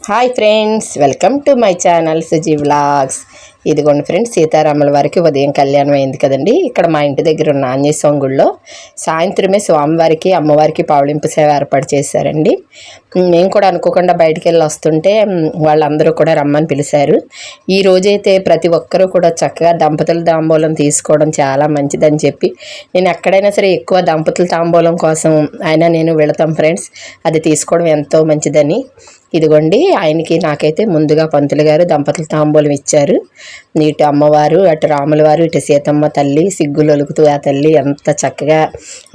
Hi friends, welcome to my channel Suji vlogs. ఇదిగోండి friends, సీతారాముల వారికి ఉదయం కళ్యాణం అయింది కదండి. ఇక్కడ మా ఇంటి దగ్గర ఉన్న ఆంజనేయ స్వామి గుడిలో సాయంత్రమే స్వామివారికి అమ్మవారికి పావులింపు సేవ ఏర్పాటు చేశారండి. మేము కూడా అనుకోకుండా బయటికి వెళ్ళి వస్తుంటే వాళ్ళందరూ కూడా రమ్మని పిలిచారు. ఈ రోజైతే ప్రతి ఒక్కరూ కూడా చక్కగా దంపతుల తాంబూలం తీసుకోవడం చాలా మంచిదని చెప్పి నేను ఎక్కడైనా సరే ఎక్కువ దంపతుల తాంబూలం కోసం నేను వెళతాం ఫ్రెండ్స్. అది తీసుకోవడం ఎంతో మంచిదని. ఇదిగోండి, ఆయనకి నాకైతే ముందుగా పంతులు గారు దంపతుల తాంబూలం ఇచ్చారు. ఇటు అమ్మవారు, అటు రాముల వారు, ఇటు సీతమ్మ తల్లి సిగ్గులు ఒలుగుతూ ఆ తల్లి ఎంత చక్కగా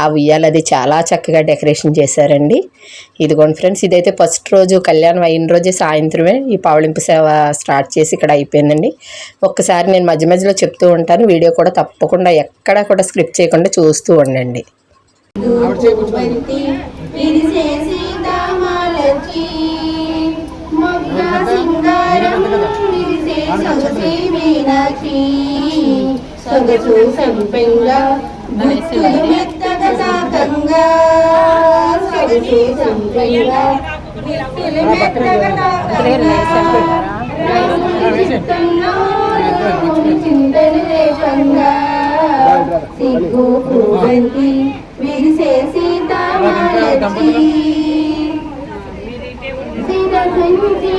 ఆ ఉయ్యాలది చాలా చక్కగా డెకరేషన్ చేశారండి. ఇదిగోండి ఫ్రెండ్స్, ఇదైతే ఫస్ట్ రోజు కళ్యాణం అయిన రోజే సాయంత్రమే ఈ పావులింపు సేవ స్టార్ట్ చేసి ఇక్కడ అయిపోయిందండి. ఒక్కసారి నేను మధ్య మధ్యలో చెప్తూ ఉంటాను, వీడియో కూడా తప్పకుండా ఎక్కడా కూడా స్క్రిప్ట్ చేయకుండా చూస్తూ ఉండండి. సొగసు సంపెంగా భక్తులు మెత్తగా తాకంగా సొగసు సంపెంగా భక్తులు మెత్తగా తాకంగా చింతలు లేకంగా సిగ్గు పూగంతి విరిసే సీతామాలచి సీతకుంతి.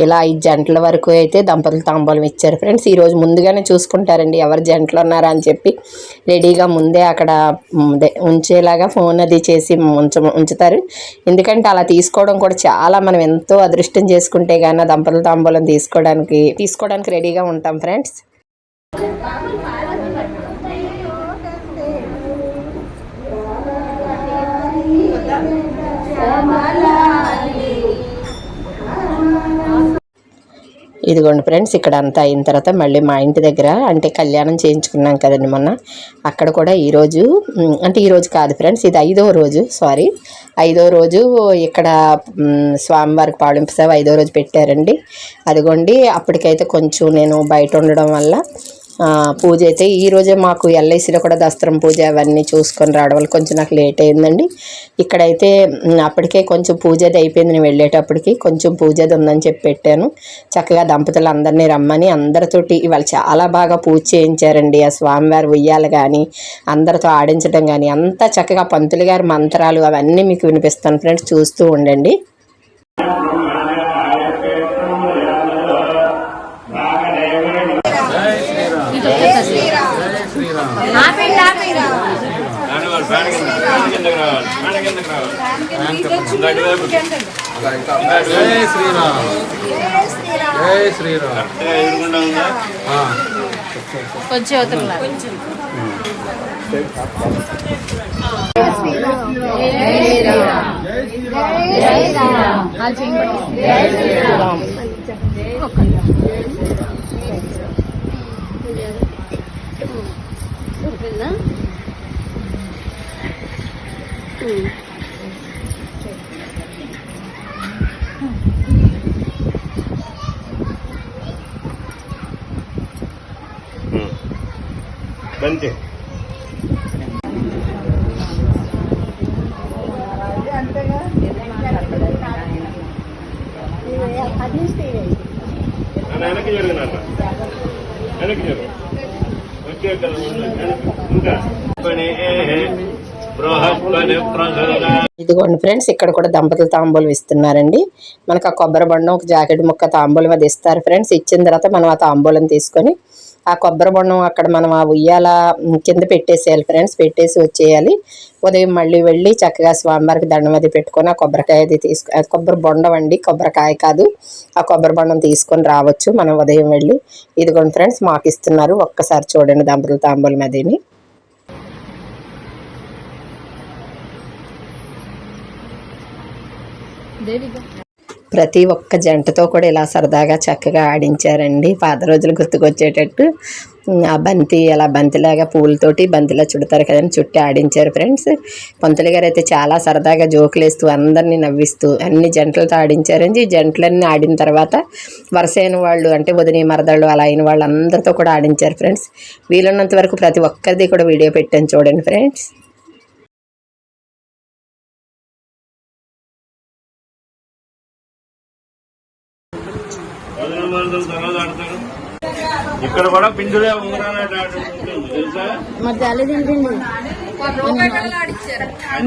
ఇలా 5 జంటల వరకు అయితే దంపతుల తాంబూలం ఇచ్చారు ఫ్రెండ్స్. ఈరోజు ముందుగానే చూసుకుంటారండి ఎవరు జంటలు ఉన్నారా అని చెప్పి రెడీగా ముందే అక్కడ ఉంచేలాగా ఫోన్ అది చేసి ఉంచుతారు. ఎందుకంటే అలా తీసుకోవడం కూడా చాలా మనం ఎంతో అదృష్టం చేసుకుంటే కానీ దంపతుల తాంబూలం తీసుకోవడానికి రెడీగా ఉంటాం ఫ్రెండ్స్. ఇదిగోండి ఫ్రెండ్స్, ఇక్కడ అంతా అయిన తర్వాత మళ్ళీ మా ఇంటి దగ్గర అంటే కళ్యాణం చేయించుకున్నాం కదండి మొన్న. అక్కడ కూడా ఈరోజు కాదు ఫ్రెండ్స్, ఇది 5వ రోజు. 5వ రోజు ఇక్కడ స్వామివారికి పావులింపు సేవ 5వ రోజు పెట్టారండి. అదిగోండి, అప్పటికైతే కొంచెం నేను బయట ఉండడం వల్ల పూజ అయితే ఈరోజే మాకు ఎల్ఐసిలో కూడా దసరం పూజ అవన్నీ చూసుకొని రావడం వల్ల కొంచెం నాకు లేట్ అయిందండి. ఇక్కడైతే అప్పటికే కొంచెం పూజ అది అయిపోయింది. నేను వెళ్ళేటప్పటికి కొంచెం పూజ అది ఉందని చెప్పి పెట్టాను. చక్కగా దంపతులు అందరినీ రమ్మని అందరితోటి ఇవాళ చాలా బాగా పూజ చేయించారండి. ఆ స్వామివారి ఉయ్యాలు కానీ అందరితో ఆడించడం కానీ అంతా చక్కగా పంతులు గారి మంత్రాలు అవన్నీ మీకు వినిపిస్తాను ఫ్రెండ్స్, చూస్తూ ఉండండి. కొంచెం బంతి వెనక్కి జరిగిన వెనక్కి జరుగు వచ్చే ఇంకా ఇదిగోండి ఫ్రెండ్స్, ఇక్కడ కూడా దంపతుల తాంబూలం ఇస్తున్నారండి. మనకు ఆ కొబ్బరి బొండం ఒక జాకెట్ ముక్క తాంబూలం అది ఇస్తారు ఫ్రెండ్స్. ఇచ్చిన తర్వాత మనం ఆ తాంబూలం తీసుకొని ఆ కొబ్బరి బొండం అక్కడ మనం ఆ ఉయ్యాల కింద పెట్టేసేయాలి ఫ్రెండ్స్. పెట్టేసి వచ్చేయాలి. ఉదయం మళ్ళీ వెళ్ళి చక్కగా స్వామివారికి దండం అది పెట్టుకొని ఆ కొబ్బరికాయ అది కొబ్బరి బొండం అండి, కొబ్బరికాయ కాదు. ఆ కొబ్బరి బొండం తీసుకొని రావచ్చు మనం ఉదయం వెళ్ళి. ఇదిగోండి ఫ్రెండ్స్, మాకు ఇస్తున్నారు. ఒక్కసారి చూడండి దంపతుల తాంబూలం అదిని. ప్రతి ఒక్క జంటతో కూడా ఇలా సరదాగా చక్కగా ఆడించారండి. పాత రోజులు గుర్తుకొచ్చేటట్టు ఆ బంతి అలా బంతిలాగా పూలతోటి బంతిలా చుడతారు కదండి, చుట్టి ఆడించారు ఫ్రెండ్స్. పంతులు గారు అయితే చాలా సరదాగా జోకులేస్తూ అందరినీ నవ్విస్తూ అన్ని జంటలతో ఆడించారండి. ఈ జంటలన్నీ ఆడిన తర్వాత వరుసైన వాళ్ళు అంటే వదిని మరదళ్ళు అలా అయిన వాళ్ళు అందరితో కూడా ఆడించారు ఫ్రెండ్స్. వీలున్నంత వరకు ప్రతి ఒక్కరిది కూడా వీడియో పెట్టాను చూడండి ఫ్రెండ్స్. 11 తర్వాత ఆడతారు. ఇక్కడ కూడా బిందులే ఉంగరాలు ఆడుతుంది తెలుసా? మరి తెలియదండి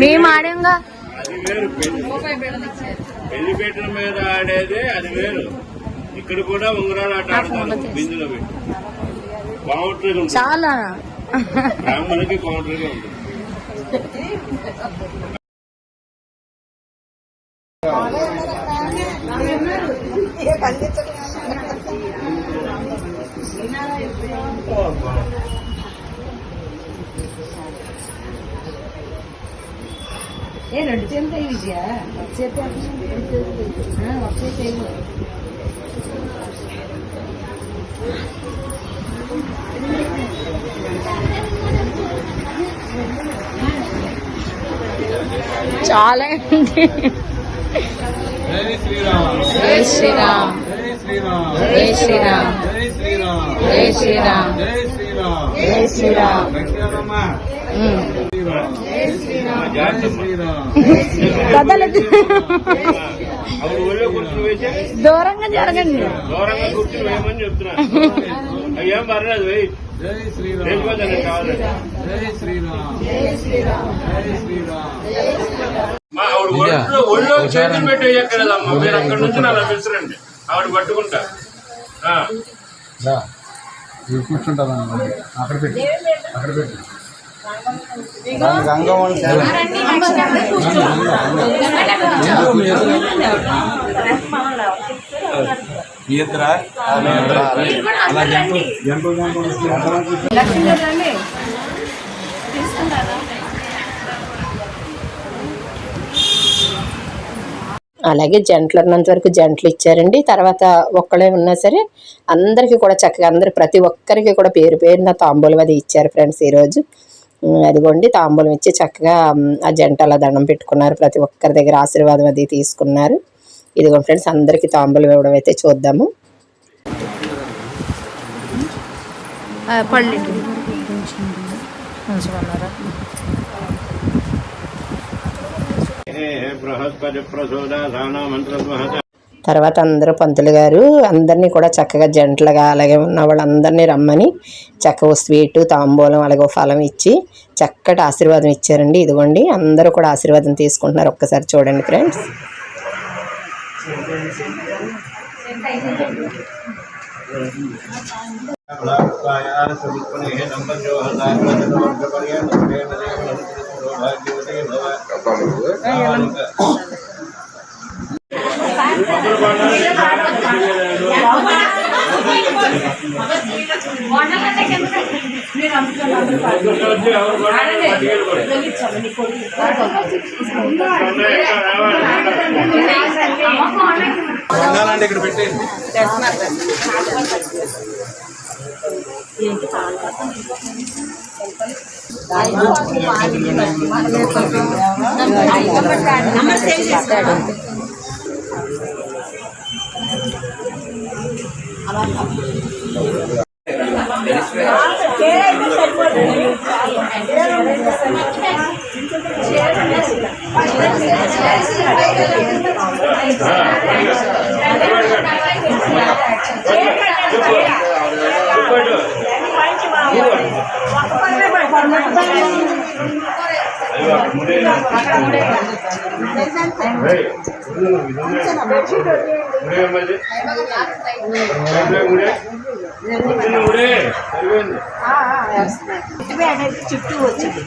మేము ఆడాంగా. అది వేరు, పెళ్లి పీటల మీద ఆడేది అది వేరు. ఇక్కడ కూడా ఉంగరాలు ఆట ఆడతారు బిందులో పెట్టి. కౌంటర్గా ఉంటుంది, చాలా బ్రాహ్మణులకి కౌంటర్గా ఉంటుంది. రెండు చేత విజయ వచ్చేతే చాలా జై శ్రీరామ్ జై శ్రీరామ్ జై శ్రీరామ్ జై శ్రీరామ్ జై శ్రీరామ్ జై శ్రీరామ్ జై శ్రీరామ్ జై శ్రీరామ్ లక్ష్మీరమ్మ శ్రీరామ్ జై శ్రీరామ్ అప్పుడు ఒళ్ళో కూర్చుని వేసే దూరంగా జరగండి. దూరంగా కూర్చుని వేయమని చెప్తున్నా. అయ్యేం పర్లేదు వేయి, జై శ్రీరామ్ వెళ్ళిపోతాను కావాలి. జై శ్రీరామ్ జై శ్రీరామ్ ఆవిడ ఒళ్ళో చేతులు పెట్టి వేయక్కర్లేదమ్మా. మీరు అక్కడి నుంచి అలా విసిరండి, ఆవిడ పట్టుకుంటా. కూర్చుంటాను అక్కడ పెట్టి అలాగే జంటలు ఉన్నంత వరకు జంటలు ఇచ్చారండి. తర్వాత ఒక్కడే ఉన్నా సరే అందరికీ కూడా చక్కగా ప్రతి ఒక్కరికి కూడా పేరు పేరున తాంబూలం అది ఇచ్చారు ఫ్రెండ్స్ ఈరోజు. అదిగోండి తాంబూలం ఇచ్చి చక్కగా ఆ జంట అలా దండం పెట్టుకున్నారు. ప్రతి ఒక్కరి దగ్గర ఆశీర్వాదం అది తీసుకున్నారు. ఇదిగోండి ఫ్రెండ్స్ అందరికీ తాంబూలం ఇవ్వడం అయితే చూద్దాము. బృహస్పతి ప్రసోదాన మంత్ర. తర్వాత అందరూ పంతులు గారు అందరినీ కూడా చక్కగా జంటలుగా అలాగే ఉన్న వాళ్ళందరినీ రమ్మని చక్కగా స్వీటు తాంబూలం అలాగే ఫలం ఇచ్చి చక్కటి ఆశీర్వాదం ఇచ్చారండి. ఇదిగోండి అందరూ కూడా ఆశీర్వాదం తీసుకుంటున్నారు. ఒక్కసారి చూడండి ఫ్రెండ్స్. ఇక్కడ పెట్టేయండి. చుట్టూ వచ్చింది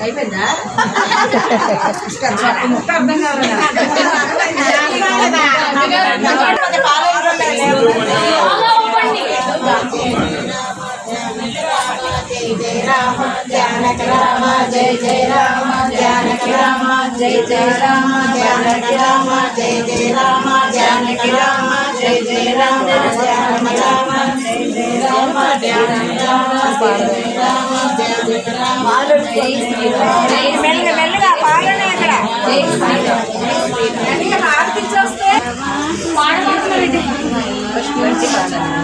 అయిపోయిందా? అర్థం కాదు. రామ జానకి రామ జయ జయ రామ జానకి రామ జయ జయ రామ జానకి రామ జయ జయ రామ జానకి రామ జయ జయ రామ జానకి రామ జయ జయ రామ జానకి రామ జయ జయ రామ జయ జయ రామ జై శ్రీరామ్ మెల్లగా మెల్లగా పాలన ఇక్కడ జై శ్రీరామ్ మెల్లగా ఆర్తించొస్తే పాడమంటున్నారండి ఫస్ట్ నుంచి పాడాలి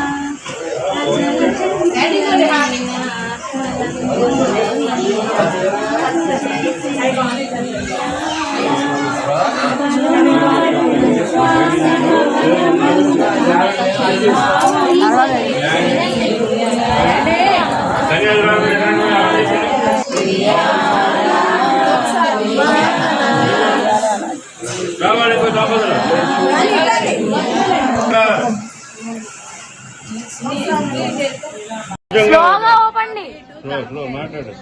మాట్లాడు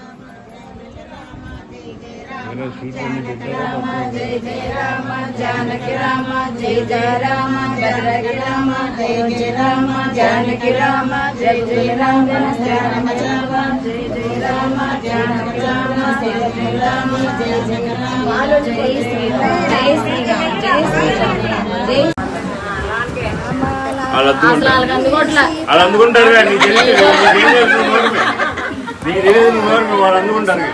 జయ జయ రామ జానకి రామ జయ జయ రామ భద్రకి రామ జయ జయ రామ జానకి రామ జయ జయ రామ జానకి రామ జయ జయ రామ జానకి రామ జయ జయ రామ జయ జయ రామ జై శ్రీరామ్ జై శ్రీరామ్ జై శ్రీరామ్ జై వాళ్ళు అందుకుంటారు నీకు తెలియదు వాళ్ళు అందుకుంటారు.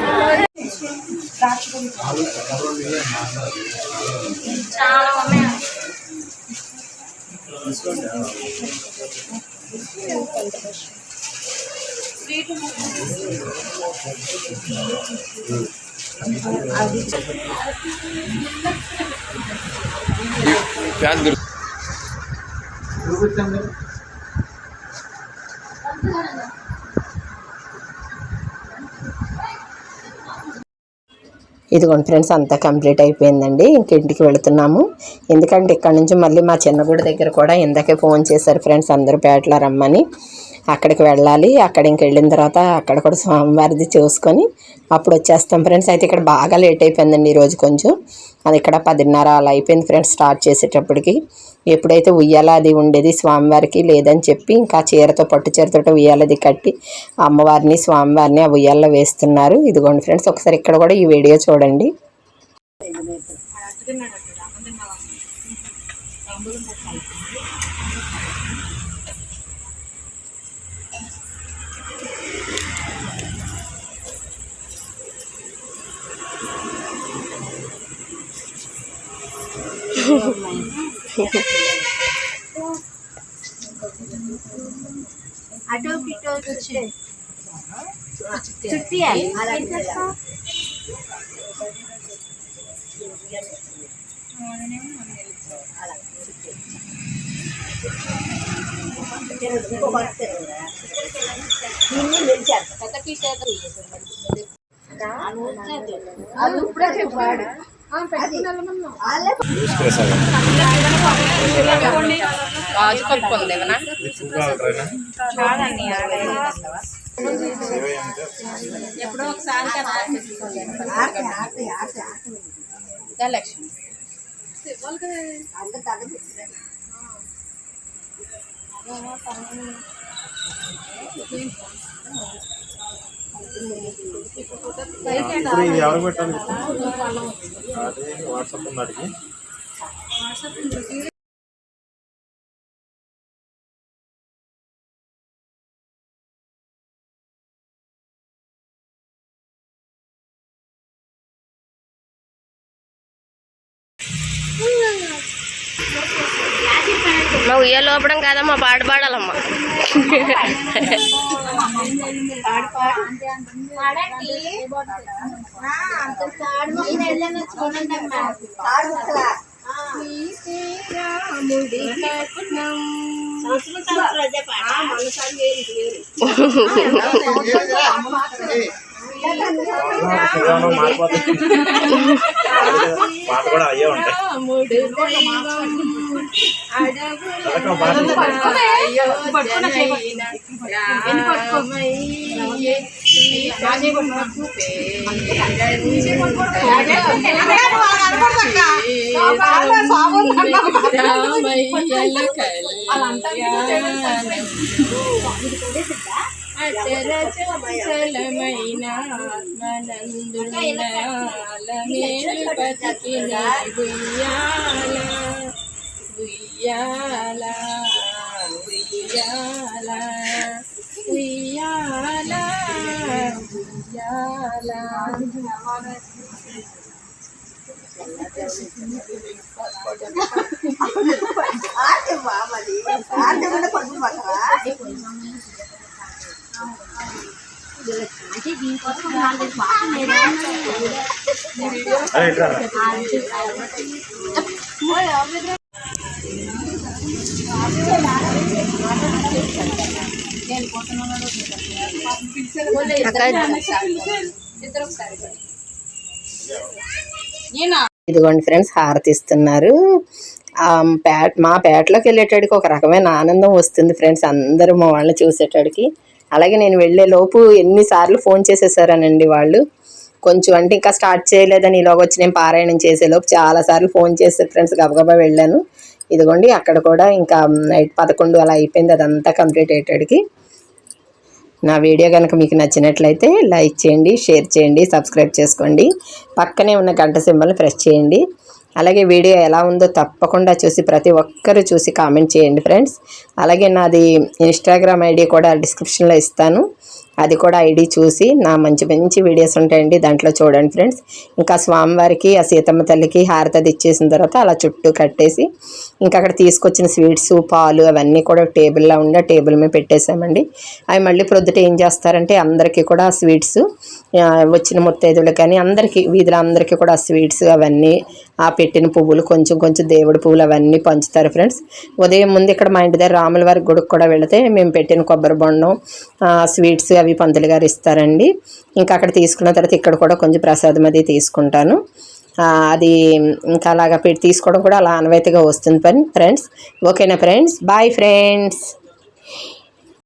చాలా ఉన్నాయి ఇదిగోండి ఫ్రెండ్స్, అంతా కంప్లీట్ అయిపోయిందండి. ఇంక ఇంటికి వెళుతున్నాము. ఎందుకంటే ఇక్కడ నుంచి మళ్ళీ మా చిన్నగుడి దగ్గర కూడా ఇందాకే ఫోన్ చేశారు ఫ్రెండ్స్, అందరూ పేటలో రమ్మని. అక్కడికి వెళ్ళాలి. అక్కడ ఇంక వెళ్ళిన తర్వాత అక్కడ కూడా స్వామివారిది చూసుకొని అప్పుడు వచ్చేస్తాం ఫ్రెండ్స్. అయితే ఇక్కడ బాగా లేట్ అయిపోయిందండి ఈరోజు కొంచెం. అది ఇక్కడ 10:30 అలా అయిపోయింది ఫ్రెండ్స్ స్టార్ట్ చేసేటప్పటికి. ఎప్పుడైతే ఉయ్యాల అది ఉండేది స్వామివారికి లేదని చెప్పి ఇంకా చీరతో పట్టు చీరతో ఉయ్యాలది కట్టి అమ్మవారిని స్వామివారిని ఆ ఉయ్యాల్లో వేస్తున్నారు. ఇదిగోండి ఫ్రెండ్స్, ఒకసారి ఇక్కడ కూడా ఈ వీడియో చూడండి. అటో ఇటో చుట్టియాలి. గాజు కప్పు ఉంది ఏమన్నా ఎప్పుడో ఒకసారి లక్ష్మి ఇప్పుడు ఇది ఎవరు పెట్టాలి? వాట్సాప్ ఉన్నాడికి మా ఉయ్య లోపడం కాదమ్మా, పాట పాడాలమ్మా. పాట కూడా అయ్యే ఉంటాయి. అచరచలమైన ఆత్మనందుండాల మేలు బతికిన ఉయ్యాల ఉయ్యాల ఉయ్యాల ఉయ్యాల ఉయ్యాల. అరే ఇట్రా రా. ఇదిగోండి ఫ్రెండ్స్, హారతి ఇస్తున్నారు. మా పేటలోకి వెళ్ళేటడికి ఒక రకమైన ఆనందం వస్తుంది ఫ్రెండ్స్, అందరూ మా వాళ్ళని చూసేటడికి. అలాగే నేను వెళ్ళే లోపు ఎన్నిసార్లు ఫోన్ చేసేసారనండి వాళ్ళు. కొంచెం అంటే ఇంకా స్టార్ట్ చేయలేదని ఇలాగ వచ్చి నేను పారాయణం చేసేలోపు చాలాసార్లు ఫోన్ చేశారు ఫ్రెండ్స్. గబగబా వెళ్ళాను. ఇదిగోండి అక్కడ కూడా ఇంకా నైట్ 11 అలా అయిపోయింది అదంతా కంప్లీట్ అయ్యేటడికి. నా వీడియో కనుక మీకు నచ్చినట్లయితే లైక్ చేయండి, షేర్ చేయండి, సబ్స్క్రైబ్ చేసుకోండి. పక్కనే ఉన్న గంట సింబల్ని ప్రెస్ చేయండి. అలాగే వీడియో ఎలా ఉందో తప్పకుండా చూసి ప్రతి ఒక్కరూ చూసి కామెంట్ చేయండి ఫ్రెండ్స్. అలాగే నాది ఇన్స్టాగ్రామ్ ఐడి కూడా డిస్క్రిప్షన్లో ఇస్తాను, అది కూడా ఐడి చూసి నా మంచి మంచి వీడియోస్ ఉంటాయండి, దాంట్లో చూడండి ఫ్రెండ్స్. ఇంకా స్వామివారికి ఆ సీతమ్మ తల్లికి హారతి అది ఇచ్చేసిన తర్వాత అలా చుట్టూ కట్టేసి ఇంకా అక్కడ తీసుకొచ్చిన స్వీట్స్ పాలు అవన్నీ కూడా టేబుల్లో ఉండే టేబుల్ మీద పెట్టేసామండి. అవి మళ్ళీ ప్రొద్దుట ఏం చేస్తారంటే అందరికీ కూడా స్వీట్స్ వచ్చిన ముత్తైదులు కానీ అందరికీ వీధిలో అందరికీ కూడా స్వీట్స్ అవన్నీ ఆ పెట్టిన పువ్వులు కొంచెం కొంచెం దేవుడి పువ్వులు అవన్నీ పంచుతారు ఫ్రెండ్స్. ఉదయం ముందు ఇక్కడ మా ఇంటి దగ్గర రాముల వారి గుడికి కూడా వెళితే మేము పెట్టిన కొబ్బరి బొండం స్వీట్స్ అవి పంతులు గారు ఇస్తారండి. ఇంకా అక్కడ తీసుకున్న తర్వాత ఇక్కడ కూడా కొంచెం ప్రసాదం అది తీసుకుంటాను. అది ఇంకా అలాగా పెట్టి తీసుకోవడం కూడా అలా ఆనవాయితీగా వస్తుంది ఫ్రెండ్స్. ఓకేనా ఫ్రెండ్స్, బాయ్ ఫ్రెండ్స్.